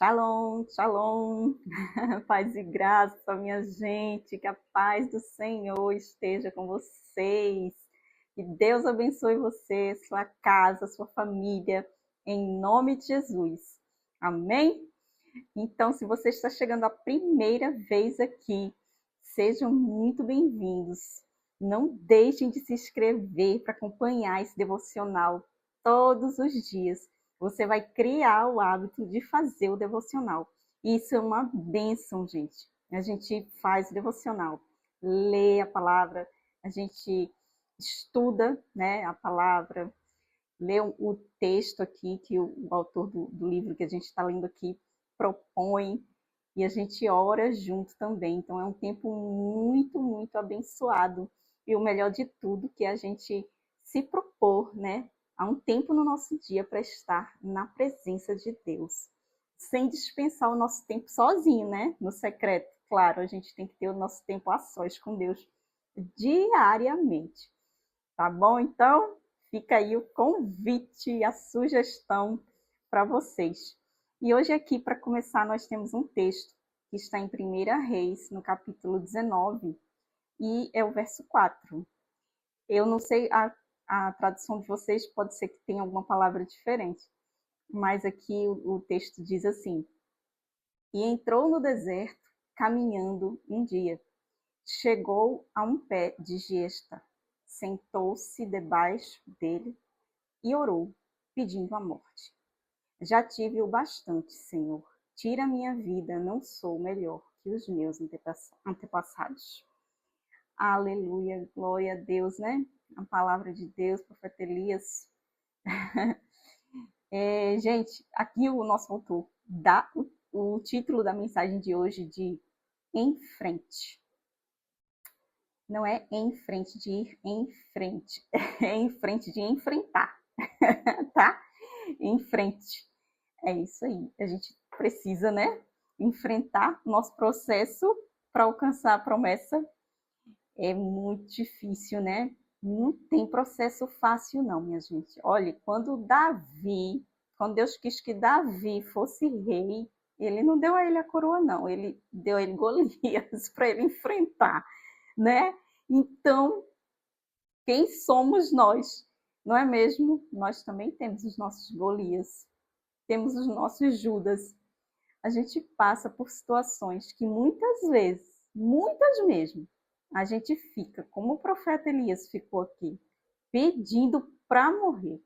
Shalom, shalom, paz e graça, minha gente, que a paz do Senhor esteja com vocês, que Deus abençoe você, sua casa, sua família, em nome de Jesus, amém? Então, se você está chegando a primeira vez aqui, sejam muito bem-vindos, não deixem de se inscrever para acompanhar esse devocional todos os dias. Você vai criar o hábito de fazer o devocional. Isso é uma bênção, gente. A gente faz o devocional, lê a palavra, a gente estuda, né, a palavra, lê o texto aqui que o autor do livro que a gente está lendo aqui propõe, e a gente ora junto também. Então é um tempo muito, muito abençoado. E o melhor de tudo, que é a gente se propor, né, a um tempo no nosso dia para estar na presença de Deus, sem dispensar o nosso tempo sozinho, né, no secreto. Claro, a gente tem que ter o nosso tempo a sós com Deus diariamente. Tá bom? Então, fica aí o convite e a sugestão para vocês. E hoje aqui, para começar, nós temos um texto que está em 1 Reis, no capítulo 19, e é o verso 4. Eu não sei, a tradução de vocês pode ser que tenha alguma palavra diferente, mas aqui o texto diz assim: E entrou no deserto, caminhando um dia. Chegou a um pé de gesta, sentou-se debaixo dele e orou, pedindo a morte. Já tive o bastante, Senhor. Tira a minha vida, não sou melhor que os meus antepassados. Aleluia, glória a Deus, né? A palavra de Deus, profeta Elias. Gente, aqui o nosso autor dá o título da mensagem de hoje de Em Frente. Não é em frente de ir em frente, é em frente de enfrentar, tá? Em frente. É isso aí. A gente precisa, né, enfrentar o nosso processo para alcançar a promessa. É muito difícil, né? Não tem processo fácil, não, minha gente. Olha, quando Deus quis que Davi fosse rei, ele não deu a ele a coroa, não. Ele deu a ele Golias para ele enfrentar, né? Então, quem somos nós? Não é mesmo? Nós também temos os nossos Golias, temos os nossos Judas. A gente passa por situações que muitas mesmo, a gente fica, como o profeta Elias ficou aqui, pedindo para morrer,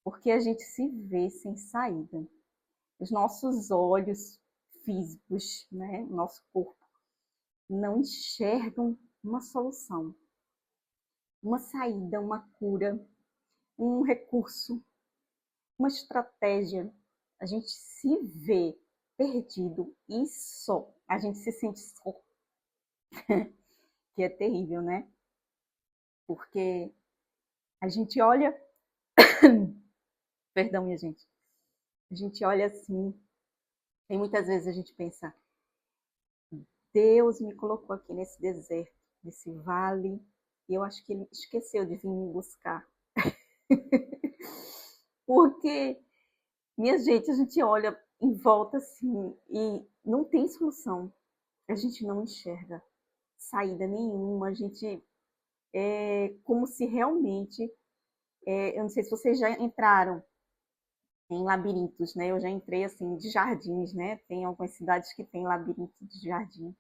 porque a gente se vê sem saída. Os nossos olhos físicos, né, nosso corpo, não enxergam uma solução, uma saída, uma cura, um recurso, uma estratégia. A gente se vê perdido e só. A gente se sente só, que é terrível, né? Porque a gente olha, perdão, minha gente, a gente olha assim, e muitas vezes a gente pensa, Deus me colocou aqui nesse deserto, nesse vale, e eu acho que ele esqueceu de vir me buscar. Porque, minha gente, a gente olha em volta assim e não tem solução. A gente não enxerga saída nenhuma, a gente é como se realmente, eu não sei se vocês já entraram em labirintos, né? Eu já entrei assim de jardins, né? Tem algumas cidades que tem labirinto de jardim.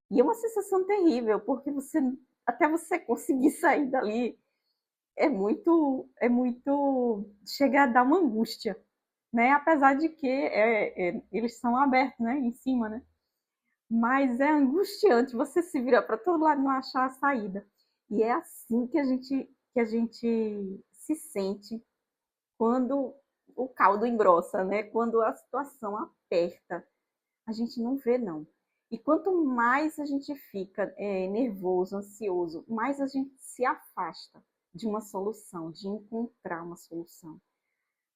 E é uma sensação terrível, porque até você conseguir sair dali é muito chega a dar uma angústia, né? Apesar de que eles são abertos, né? Em cima, né? Mas é angustiante você se virar para todo lado e não achar a saída. E é assim que a gente se sente quando o caldo engrossa, né? Quando a situação aperta, a gente não vê, não. E quanto mais a gente fica nervoso, ansioso, mais a gente se afasta de uma solução, de encontrar uma solução.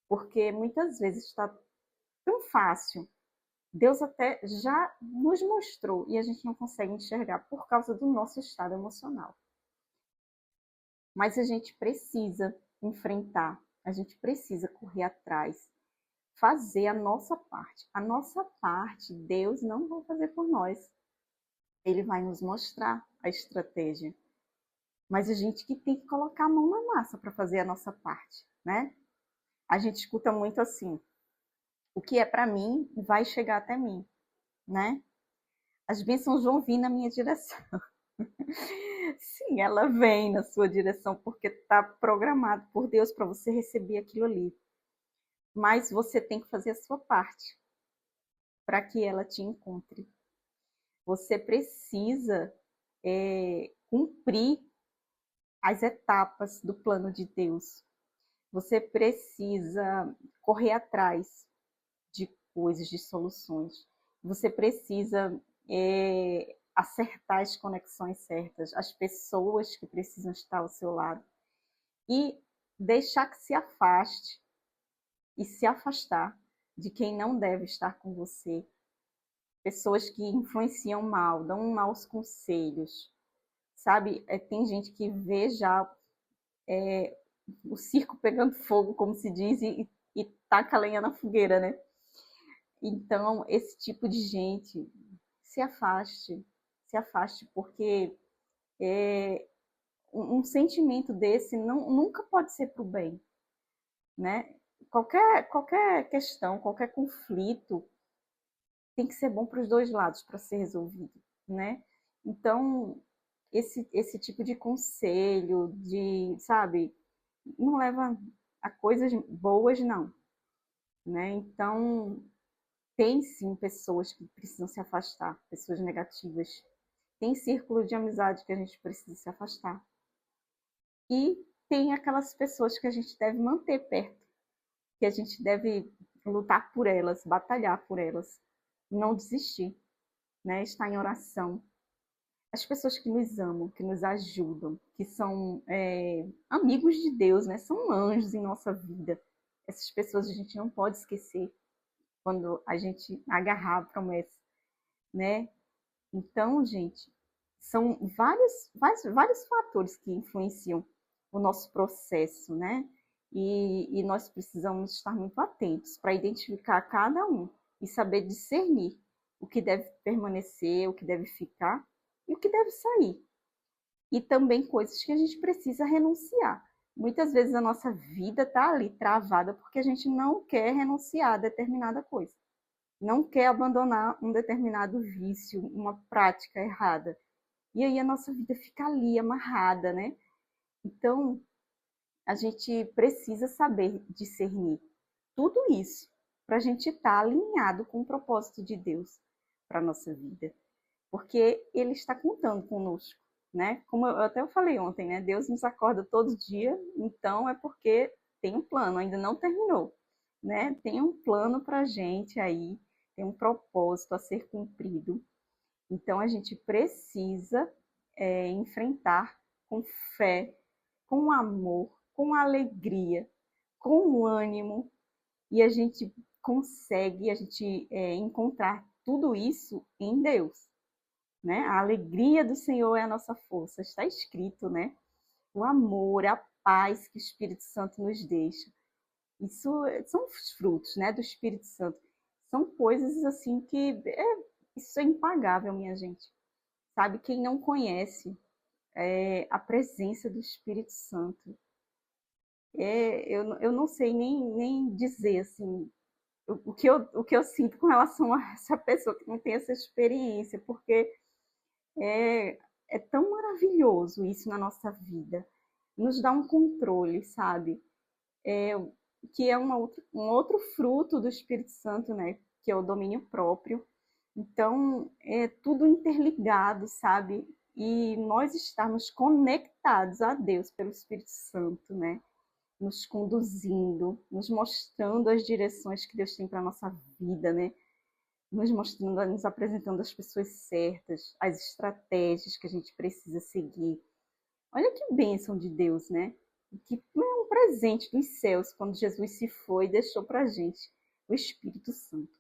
Porque muitas vezes está tão fácil. Deus até já nos mostrou e a gente não consegue enxergar por causa do nosso estado emocional. Mas a gente precisa enfrentar, a gente precisa correr atrás, fazer a nossa parte. A nossa parte, Deus não vai fazer por nós. Ele vai nos mostrar a estratégia. Mas a gente que tem que colocar a mão na massa para fazer a nossa parte, né? A gente escuta muito assim: o que é para mim vai chegar até mim, né? As bênçãos vão vir na minha direção. Sim, ela vem na sua direção porque está programado por Deus para você receber aquilo ali. Mas você tem que fazer a sua parte para que ela te encontre. Você precisa cumprir as etapas do plano de Deus. Você precisa correr atrás de coisas, de soluções. Você precisa acertar as conexões certas, as pessoas que precisam estar ao seu lado. E deixar que se afaste e se afastar de quem não deve estar com você. Pessoas que influenciam mal, dão maus conselhos. Sabe, tem gente que vê já o circo pegando fogo, como se diz, e taca a lenha na fogueira, né? Então, esse tipo de gente, se afaste, porque um sentimento desse nunca pode ser para o bem, né? Qualquer questão, qualquer conflito tem que ser bom para os dois lados para ser resolvido, né? Então, esse tipo de conselho, sabe, não leva a coisas boas, não, né? Então, tem sim pessoas que precisam se afastar, pessoas negativas. Tem círculo de amizade que a gente precisa se afastar. E tem aquelas pessoas que a gente deve manter perto, que a gente deve lutar por elas, batalhar por elas, não desistir, né? Estar em oração. As pessoas que nos amam, que nos ajudam, que são amigos de Deus, né? São anjos em nossa vida. Essas pessoas a gente não pode esquecer quando a gente agarrar a promessa, né? Então, gente, são vários fatores que influenciam o nosso processo, né? E nós precisamos estar muito atentos para identificar cada um e saber discernir o que deve permanecer, o que deve ficar e o que deve sair. E também coisas que a gente precisa renunciar. Muitas vezes a nossa vida está ali travada porque a gente não quer renunciar a determinada coisa. Não quer abandonar um determinado vício, uma prática errada. E aí a nossa vida fica ali amarrada, né? Então, a gente precisa saber discernir tudo isso para a gente estar alinhado com o propósito de Deus para a nossa vida. Porque Ele está contando conosco, né? Como eu até falei ontem, né? Deus nos acorda todo dia, então é porque tem um plano, ainda não terminou, né? Tem um plano para a gente aí, tem um propósito a ser cumprido. Então a gente precisa enfrentar com fé, com amor, com alegria, com ânimo, e a gente consegue encontrar tudo isso em Deus, né? A alegria do Senhor é a nossa força, está escrito, né? O amor, a paz que o Espírito Santo nos deixa. Isso são os frutos, né, do Espírito Santo. São coisas assim que isso é impagável, minha gente. Sabe, quem não conhece a presença do Espírito Santo, eu não sei nem dizer assim o que eu sinto com relação a essa pessoa que não tem essa experiência, porque é tão maravilhoso isso na nossa vida. Nos dá um controle, sabe? Que é um outro fruto do Espírito Santo, né? Que é o domínio próprio. Então, é tudo interligado, sabe? E nós estamos conectados a Deus pelo Espírito Santo, né? Nos conduzindo, nos mostrando as direções que Deus tem para a nossa vida, né? Nos mostrando, nos apresentando as pessoas certas, as estratégias que a gente precisa seguir. Olha que bênção de Deus, né? Que é um presente dos céus quando Jesus se foi e deixou para a gente o Espírito Santo.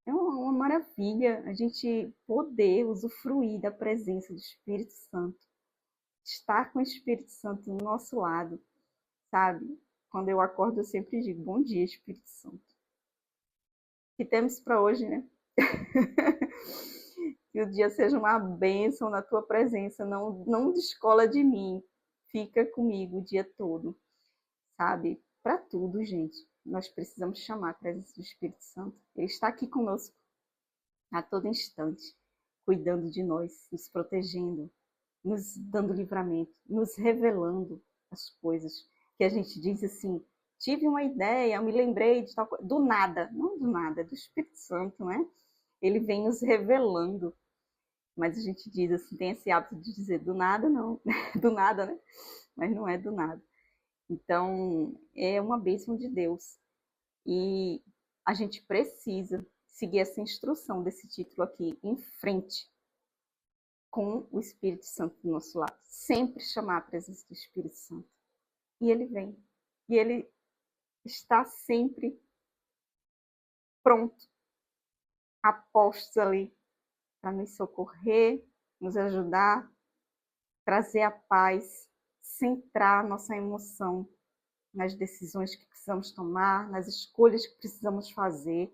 É uma maravilha a gente poder usufruir da presença do Espírito Santo, estar com o Espírito Santo no nosso lado, sabe? Quando eu acordo, eu sempre digo: bom dia, Espírito Santo. que temos para hoje, né? Que o dia seja uma bênção na tua presença, não descola de mim, fica comigo o dia todo, sabe? Para tudo, gente, nós precisamos chamar a presença do Espírito Santo. Ele está aqui conosco a todo instante, cuidando de nós, nos protegendo, nos dando livramento, nos revelando as coisas que a gente diz assim, tive uma ideia, eu me lembrei de tal coisa, do nada, não do nada, é do Espírito Santo, né? Ele vem nos revelando, mas a gente diz assim, tem esse hábito de dizer do nada, não, do nada, né? Mas não é do nada. Então, é uma bênção de Deus. E a gente precisa seguir essa instrução desse título aqui, em frente, com o Espírito Santo do nosso lado. Sempre chamar a presença do Espírito Santo. E ele vem. E ele está sempre pronto, a postos ali, para nos socorrer, nos ajudar, trazer a paz, centrar a nossa emoção nas decisões que precisamos tomar, nas escolhas que precisamos fazer.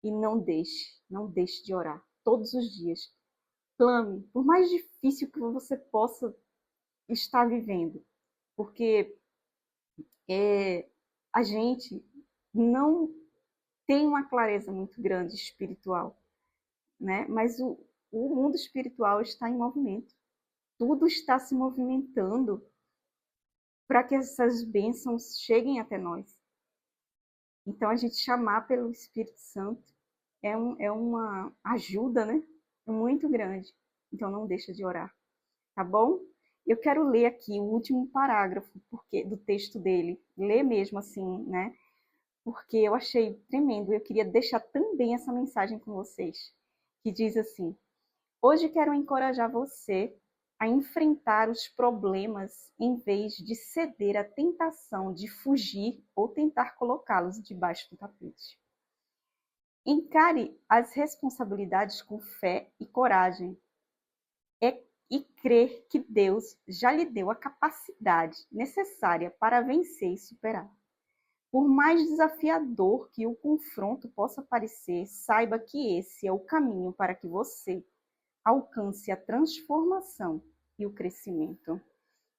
E não deixe de orar todos os dias. Clame, por mais difícil que você possa estar vivendo, porque a gente não tem uma clareza muito grande espiritual, né? Mas o mundo espiritual está em movimento. Tudo está se movimentando para que essas bênçãos cheguem até nós. Então, a gente chamar pelo Espírito Santo é uma ajuda, né? Muito grande. Então, não deixa de orar, tá bom? Eu quero ler aqui o último parágrafo do texto dele. Ler mesmo assim, né? Porque eu achei tremendo. Eu queria deixar também essa mensagem com vocês, que diz assim: hoje quero encorajar você a enfrentar os problemas em vez de ceder à tentação de fugir ou tentar colocá-los debaixo do tapete. Encare as responsabilidades com fé e coragem e crer que Deus já lhe deu a capacidade necessária para vencer e superar. Por mais desafiador que o confronto possa parecer, saiba que esse é o caminho para que você alcance a transformação e o crescimento.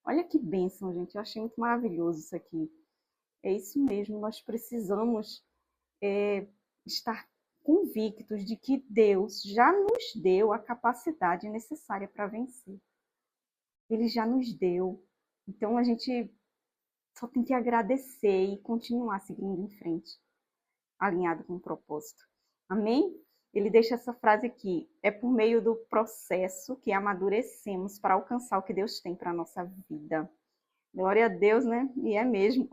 Olha que bênção, gente. Eu achei muito maravilhoso isso aqui. É isso mesmo, nós precisamos estar convictos de que Deus já nos deu a capacidade necessária para vencer. Ele já nos deu. Então, a gente só tem que agradecer e continuar seguindo em frente, alinhado com o propósito. Amém? Ele deixa essa frase aqui: é por meio do processo que amadurecemos para alcançar o que Deus tem para a nossa vida. Glória a Deus, né? E é mesmo.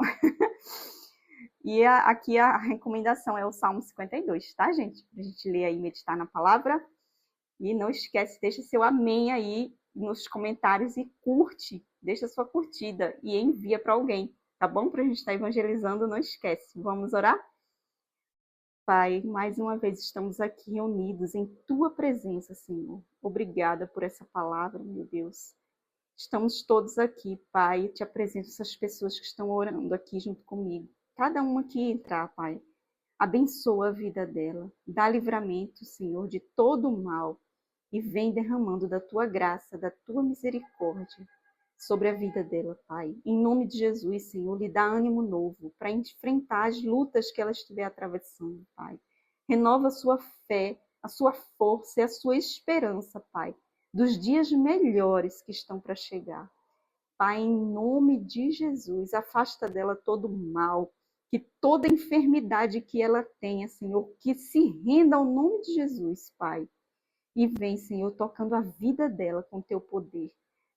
E aqui a recomendação é o Salmo 52, tá, gente? Pra gente ler aí e meditar na palavra. E não esquece, deixa seu amém aí nos comentários e curte, deixa sua curtida e envia para alguém, tá bom? Pra gente estar evangelizando, não esquece. Vamos orar? Pai, mais uma vez estamos aqui reunidos em Tua presença, Senhor. Obrigada por essa palavra, meu Deus. Estamos todos aqui, Pai. Eu te apresento essas pessoas que estão orando aqui junto comigo. Cada uma que entrar, Pai, abençoa a vida dela. Dá livramento, Senhor, de todo o mal. E vem derramando da Tua graça, da Tua misericórdia sobre a vida dela, Pai. Em nome de Jesus, Senhor, lhe dá ânimo novo para enfrentar as lutas que ela estiver atravessando, Pai. Renova a sua fé, a sua força e a sua esperança, Pai, dos dias melhores que estão para chegar. Pai, em nome de Jesus, afasta dela todo o mal, que toda enfermidade que ela tenha, Senhor, que se renda ao nome de Jesus, Pai. E vem, Senhor, tocando a vida dela com teu poder,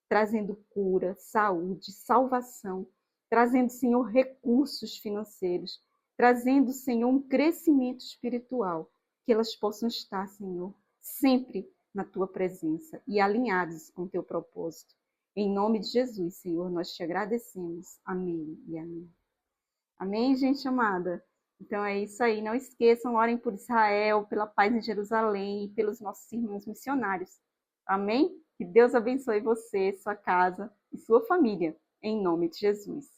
trazendo cura, saúde, salvação, trazendo, Senhor, recursos financeiros, trazendo, Senhor, um crescimento espiritual, que elas possam estar, Senhor, sempre na tua presença e alinhadas com o teu propósito. Em nome de Jesus, Senhor, nós te agradecemos. Amém e amém. Amém, gente amada? Então é isso aí. Não esqueçam, orem por Israel, pela paz em Jerusalém e pelos nossos irmãos missionários. Amém? Que Deus abençoe você, sua casa e sua família. Em nome de Jesus.